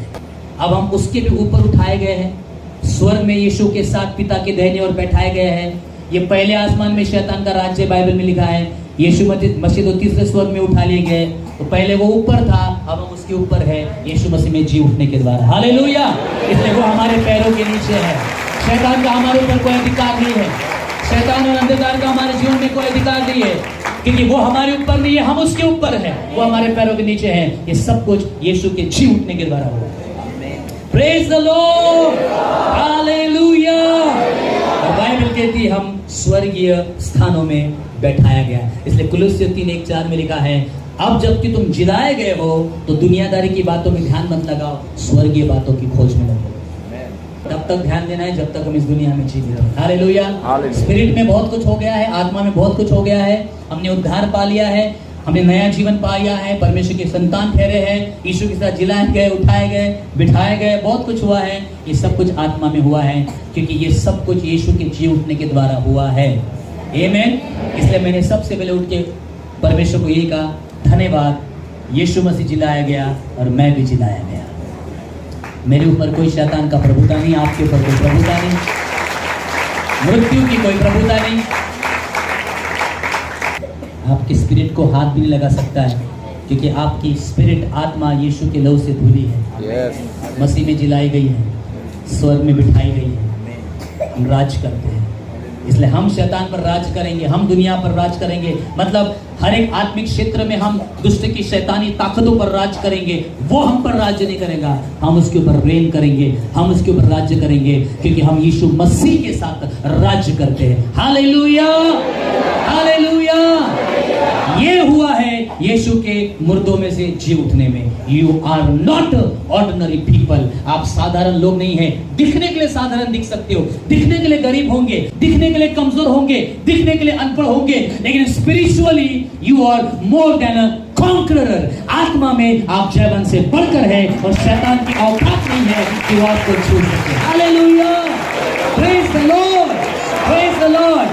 अब हम उसके भी ऊपर उठाए गए हैं, स्वर्ग में यीशु के साथ पिता के दाहिनी ओर बैठाए गए हैं। ये पहले आसमान में शैतान का राज्य बाइबल में लिखा है। यीशु मसीह तो तीसरे स्वर्ग में उठा लिए गए, तो पहले वो ऊपर था, अब हम उसके ऊपर है यीशु मसीह में जी उठने के द्वारा। हालेलुया। इसलिए वो हमारे पैरों के नीचे है। शैतान का हमारे ऊपर कोई अधिकार नहीं है। शैतान और अंधकार का हमारे जीवन में कोई अधिकार नहीं है, क्योंकि वो हमारे ऊपर नहीं है, हम उसके ऊपर है। वो हमारे पैरों के नीचे है। ये सब कुछ यीशु के जी उठने के द्वारा हुआ। Praise the Lord. हालेलुया। और बाइबल कहती है हम स्वर्गीय स्थानों में बैठाया गया। इसलिए कुलुस्सियों 3:1-4 में लिखा है अब जबकि तुम जिलाए गए हो तो दुनियादारी की बातों में ध्यान मत लगाओ, स्वर्गीय बातों की खोज में लगो। तब तक ध्यान देना है जब तक हम इस दुनिया में जी रहे हैं। हालेलुया। स्पिरिट में बहुत कुछ हो गया है, आत्मा में बहुत कुछ हो गया है। हमने उद्धार पा लिया है, हमने नया जीवन पाया है, परमेश्वर के संतान ठहरे हैं, यीशु के साथ जिलाए गए, उठाए गए, बिठाए गए, बहुत कुछ हुआ है। ये सब कुछ आत्मा में हुआ है, क्योंकि ये सब कुछ यीशु के जी उठने के द्वारा हुआ है। आमीन। इसलिए मैंने सबसे पहले उठ के परमेश्वर को यही कहा, धन्यवाद, यीशु मसीह जिलाया गया और मैं भी जिलाया गया। मेरे ऊपर कोई शैतान का प्रभुता नहीं, आपके ऊपर कोई प्रभुता नहीं, मृत्यु की कोई प्रभुता नहीं। आपके स्पिरिट को हाथ भी नहीं लगा सकता है, क्योंकि आपकी स्पिरिट आत्मा यीशु के लहू से धुली है, मसीह में जिलाई गई है, स्वर्ग में बिठाई गई है। हम राज करते हैं, इसलिए हम शैतान पर राज करेंगे, हम दुनिया पर राज करेंगे। मतलब हर एक आत्मिक क्षेत्र में हम दुष्ट की शैतानी ताकतों पर राज करेंगे। वो हम पर राज्य नहीं करेगा, हम उसके ऊपर रेन करेंगे, हम उसके ऊपर राज्य करेंगे, क्योंकि हम यीशु मसीह के साथ राज्य करते हैं। Hallelujah, hallelujah. ये हुआ है यीशु के मुर्दों में से जी उठने में। You are not ordinary people. आप साधारण लोग नहीं हैं। दिखने के लिए साधारण दिख सकते हो, दिखने के लिए गरीब होंगे, दिखने के लिए कमजोर होंगे, दिखने के लिए अनपढ़ होंगे, लेकिन spiritually you are more than a conqueror. आत्मा में आप जयवन से बढ़कर है, और शैतान की औकात नहीं है कि वो आपको छू सके। Hallelujah, praise the Lord.